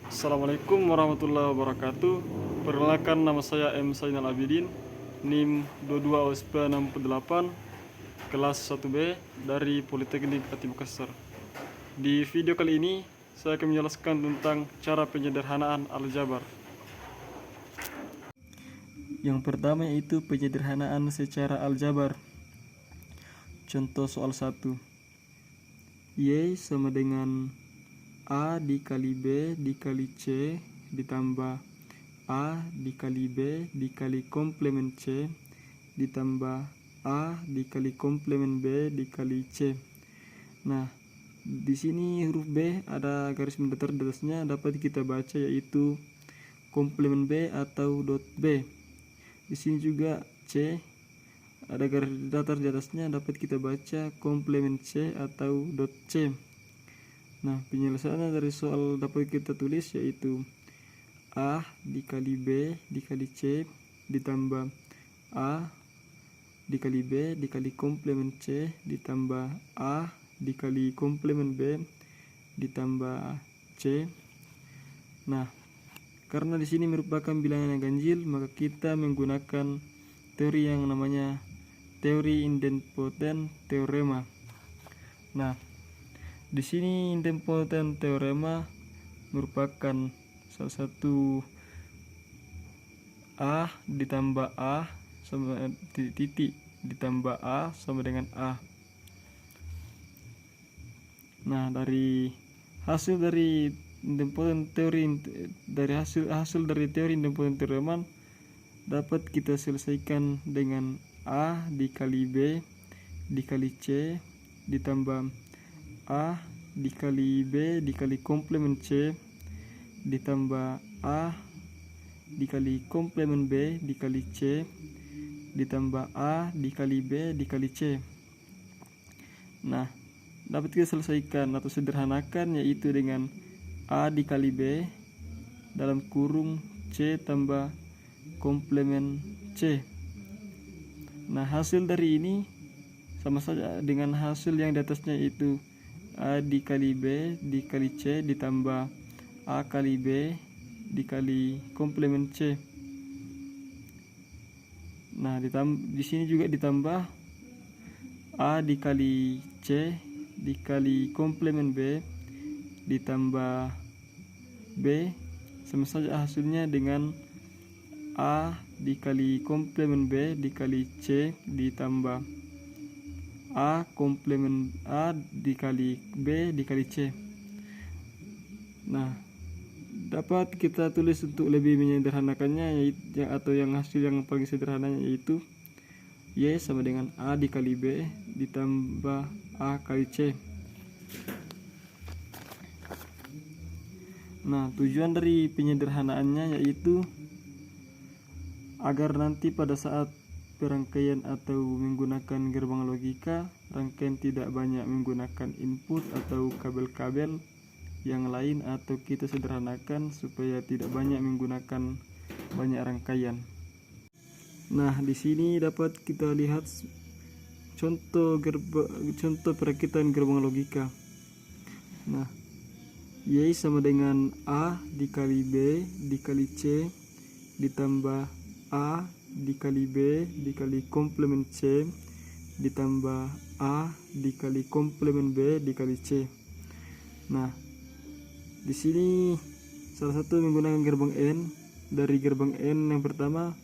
Assalamualaikum warahmatullahi wabarakatuh. Perkenalkan, nama saya M. Zainal Abidin, NIM 22OSP68, kelas 1B dari Politeknik Ati Makassar. Di video kali ini, saya akan menjelaskan tentang cara penyederhanaan aljabar. Yang pertama yaitu penyederhanaan secara aljabar. Contoh soal 1. Y sama dengan A dikali B dikali C ditambah A dikali B dikali komplemen C ditambah A dikali komplemen B dikali C. Nah, di sini huruf B ada garis mendatar di atasnya, dapat kita baca yaitu komplemen B atau dot B. Di sini juga C ada garis datar di atasnya, dapat kita baca komplemen C atau dot C. Nah, penyelesaiannya dari soal dapat kita tulis yaitu A dikali B dikali C ditambah A dikali B dikali komplemen C ditambah A dikali komplemen B ditambah C. Nah, karena di sini merupakan bilangan yang ganjil, maka kita menggunakan teori yang namanya teori idempotent teorema. Nah, di sini idempotent teorema merupakan salah satu A ditambah A sama titik ditambah A sama dengan A. Nah, dari hasil dari idempotent teori dari hasil dari teori idempotent teorema dapat kita selesaikan dengan A dikali B dikali C ditambah A dikali B dikali komplemen C ditambah A dikali komplemen B dikali C ditambah A dikali B dikali C. Nah, dapat kita selesaikan atau sederhanakan yaitu dengan A dikali B dalam kurung C tambah komplemen C. Nah, hasil dari ini sama saja dengan hasil yang di atasnya, yaitu A dikali B dikali C ditambah A kali B dikali komplemen C. Nah, di sini juga ditambah A dikali C dikali komplemen B ditambah B, sama saja hasilnya dengan A dikali komplemen B dikali C ditambah A komplemen A dikali B dikali C. Nah, dapat kita tulis untuk lebih menyederhanakannya yaitu, atau yang hasil yang paling sederhananya yaitu Y sama dengan A dikali B ditambah A kali C. Nah, tujuan dari penyederhanaannya yaitu agar nanti pada saat perangkaian atau menggunakan gerbang logika, rangkaian tidak banyak menggunakan input atau kabel-kabel yang lain, atau kita sederhanakan supaya tidak banyak menggunakan banyak rangkaian. Nah, di sini dapat kita lihat contoh perakitan gerbang logika. Nah, Y sama dengan A dikali B dikali C ditambah A dikali B dikali komplemen C ditambah A dikali komplemen B dikali C. Nah, di sini salah satu menggunakan gerbang N. Dari gerbang N yang pertama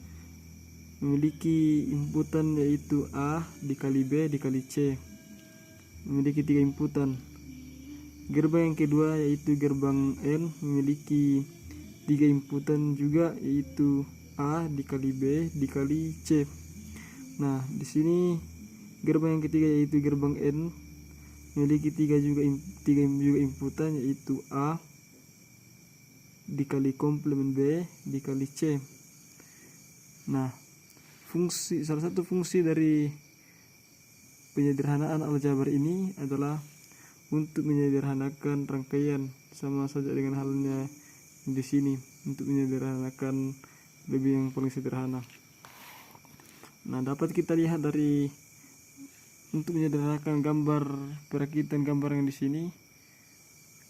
memiliki inputan yaitu A dikali B dikali C, memiliki 3 inputan. Gerbang yang kedua yaitu gerbang N memiliki 3 inputan juga, yaitu A dikali B dikali C. Nah, di sini gerbang yang ketiga yaitu gerbang N memiliki 3 juga inputan, yaitu A dikali komplemen B dikali C. Nah, salah satu fungsi dari penyederhanaan aljabar ini adalah untuk menyederhanakan rangkaian, sama saja dengan halnya di sini untuk menyederhanakan lebih yang paling sederhana. Nah, dapat kita lihat dari untuk menyederhanakan gambar perakitan gambar yang di sini,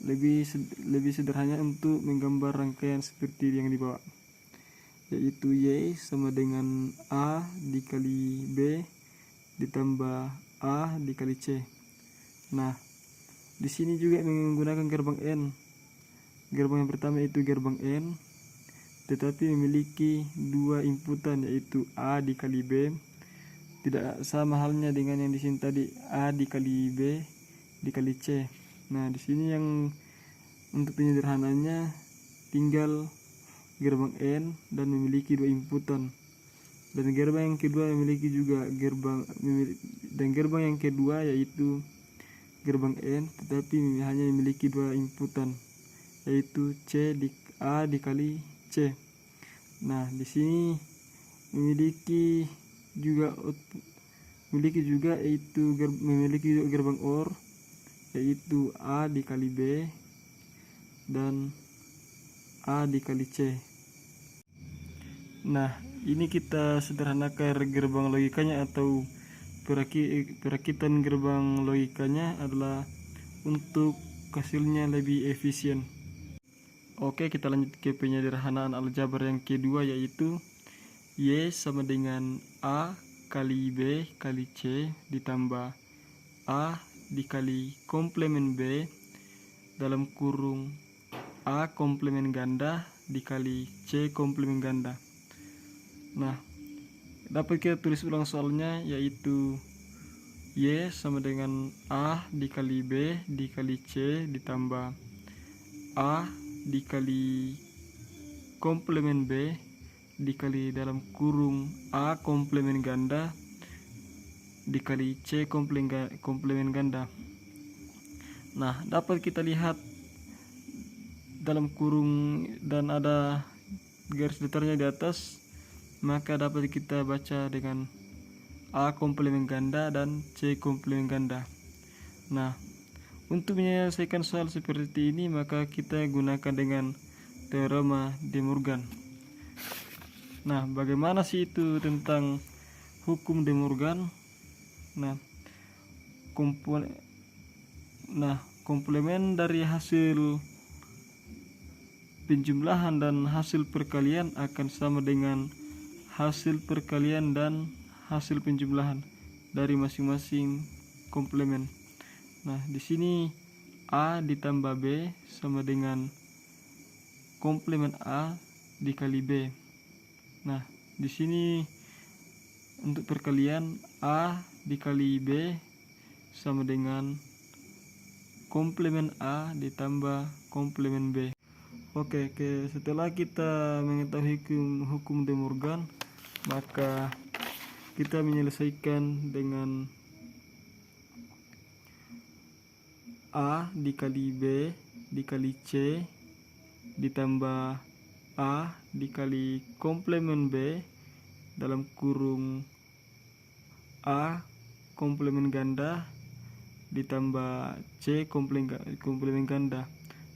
lebih sederhana untuk menggambar rangkaian seperti yang di bawah, yaitu Y sama dengan A dikali B ditambah A dikali C. Nah, di sini juga menggunakan gerbang N. Gerbang yang pertama itu gerbang N, tetapi memiliki dua inputan, yaitu A dikali B. Tidak sama halnya dengan yang di sini tadi, A dikali B dikali C. Nah, di sini yang untuk penyederhananya tinggal gerbang N dan memiliki dua inputan. Dan gerbang yang kedua memiliki juga gerbang yang kedua yaitu gerbang N, tetapi hanya memiliki dua inputan, yaitu A dikali C. Nah, di sini memiliki juga gerbang OR, yaitu A dikali B dan A dikali C. Nah, ini kita sederhanakan gerbang logikanya atau perakitan gerbang logikanya adalah untuk hasilnya lebih efisien. Oke, kita lanjut ke penyederhanaan aljabar yang kedua, yaitu Y sama dengan A kali B kali C ditambah A dikali komplemen B dalam kurung A komplemen ganda dikali C komplemen ganda. Nah, dapat kita tulis ulang soalnya, yaitu Y sama dengan A dikali B dikali C ditambah A dikali komplemen B dikali dalam kurung A komplemen ganda dikali C komplemen ganda. Nah, dapat kita lihat dalam kurung dan ada garis datarnya di atas, maka dapat kita baca dengan A komplemen ganda dan C komplemen ganda. Nah, untuk menyelesaikan soal seperti ini maka kita gunakan dengan teorema De Morgan. Nah, bagaimana sih itu tentang hukum De Morgan? Nah, komplemen dari hasil penjumlahan dan hasil perkalian akan sama dengan hasil perkalian dan hasil penjumlahan dari masing-masing komplemen. Nah, di sini A ditambah B sama dengan komplemen A dikali B. Nah, di sini untuk perkalian A dikali B sama dengan komplemen A ditambah komplemen B. Oke, setelah kita mengetahui hukum De Morgan, maka kita menyelesaikan dengan A dikali B dikali C ditambah A dikali komplemen B dalam kurung A komplemen ganda ditambah C komplemen ganda.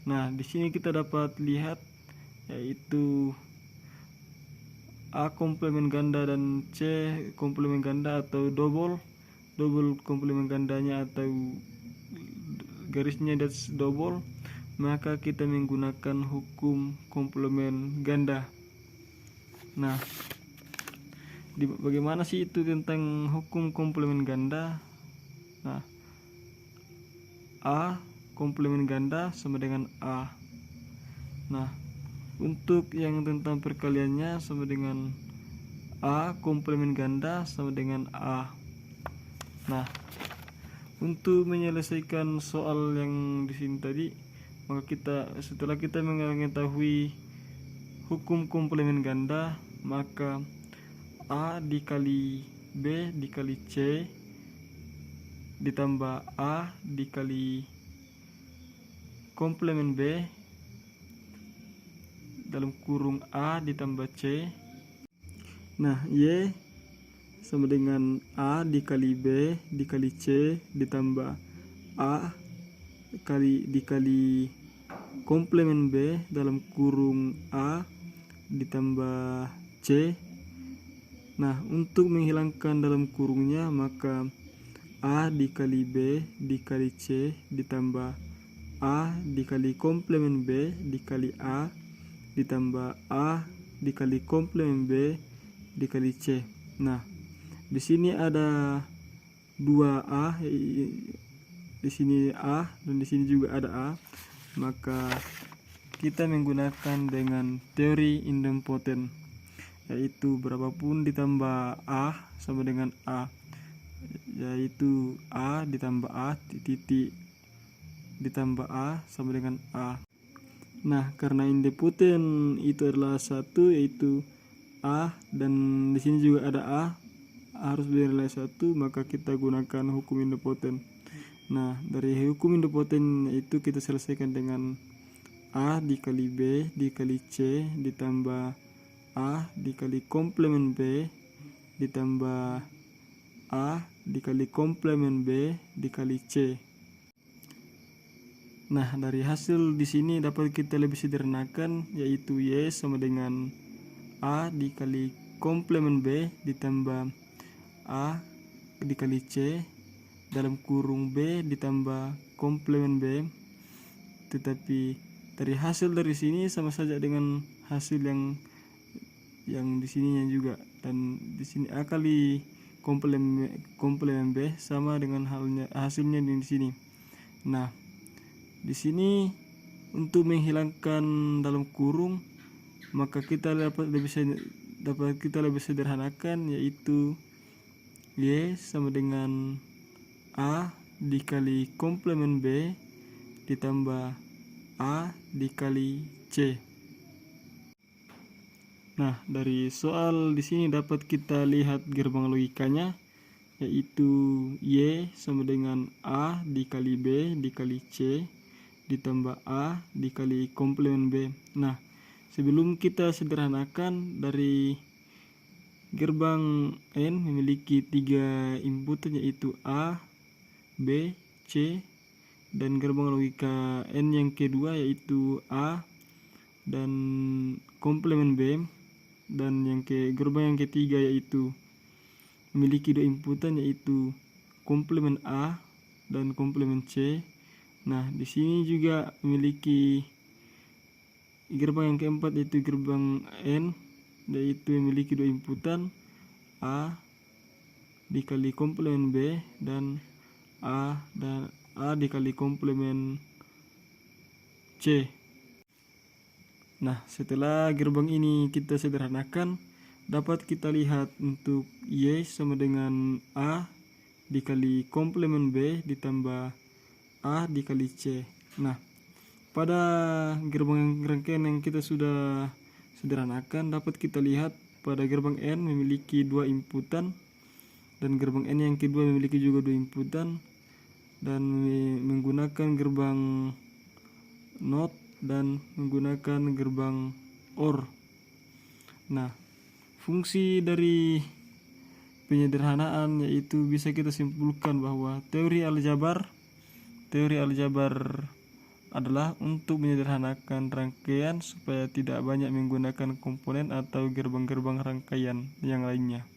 Nah, di sini kita dapat lihat yaitu A komplemen ganda dan C komplemen ganda atau double komplemen gandanya atau garisnya double, maka kita menggunakan hukum komplemen ganda. Nah, bagaimana sih itu tentang hukum komplemen ganda? Nah, A komplemen ganda sama dengan A. Nah, untuk yang tentang perkaliannya sama dengan A komplemen ganda sama dengan A. Nah, untuk menyelesaikan soal yang di sini tadi, maka setelah kita mengetahui hukum komplemen ganda, maka A dikali B dikali C ditambah A dikali komplemen B dalam kurung A ditambah C. Nah, Y sama dengan A dikali B dikali C ditambah A dikali komplemen B dalam kurung A ditambah C. Nah, untuk menghilangkan dalam kurungnya, maka A dikali B dikali C ditambah A dikali komplemen B dikali A ditambah A dikali komplemen B dikali C. Nah, di sini ada 2A, di sini A dan di sini juga ada A. Maka kita menggunakan dengan teori idempoten, yaitu berapapun ditambah A sama dengan A, yaitu A ditambah A titik ditambah A sama dengan A. Nah, karena idempoten itu adalah satu, yaitu A, dan di sini juga ada A harus bernilai 1, maka kita gunakan hukum idempoten. Nah, dari hukum idempoten itu kita selesaikan dengan A dikali B dikali C ditambah A dikali komplemen B ditambah A dikali komplemen B dikali C. Nah, dari hasil di sini dapat kita lebih sederhanakan, yaitu Y sama dengan A dikali komplemen B ditambah A dikali C dalam kurung B ditambah komplemen B. Tetapi dari hasil dari sini sama saja dengan hasil yang di sininya juga, dan di sini A kali komplemen B sama dengan hasilnya di sini. Nah, di sini untuk menghilangkan dalam kurung, maka kita dapat lebih sederhanakan, yaitu Y sama dengan A dikali komplemen B ditambah A dikali C. Nah, dari soal di sini dapat kita lihat gerbang logikanya, yaitu Y sama dengan A dikali B dikali C ditambah A dikali komplemen B. Nah, sebelum kita sederhanakan, dari gerbang N memiliki 3 input, yaitu A, B, C, dan gerbang logika N yang kedua yaitu A dan komplemen B, dan gerbang yang ketiga yaitu memiliki 2 inputan, yaitu komplemen A dan komplemen C. Nah, di sini juga memiliki gerbang yang keempat yaitu gerbang N, yaitu memiliki 2 inputan, A dikali komplemen B dan A dikali komplemen C. Nah, setelah gerbang ini kita sederhanakan, dapat kita lihat untuk Y sama dengan A dikali komplemen B ditambah A dikali C. Nah, pada gerbang rangkaian yang kita sudah sederhanakan, dapat kita lihat pada gerbang N memiliki 2 inputan, dan gerbang N yang kedua memiliki juga 2 inputan, dan menggunakan gerbang NOT dan menggunakan gerbang OR. Nah, fungsi dari penyederhanaan yaitu bisa kita simpulkan bahwa teori aljabar adalah untuk menyederhanakan rangkaian supaya tidak banyak menggunakan komponen atau gerbang-gerbang rangkaian yang lainnya.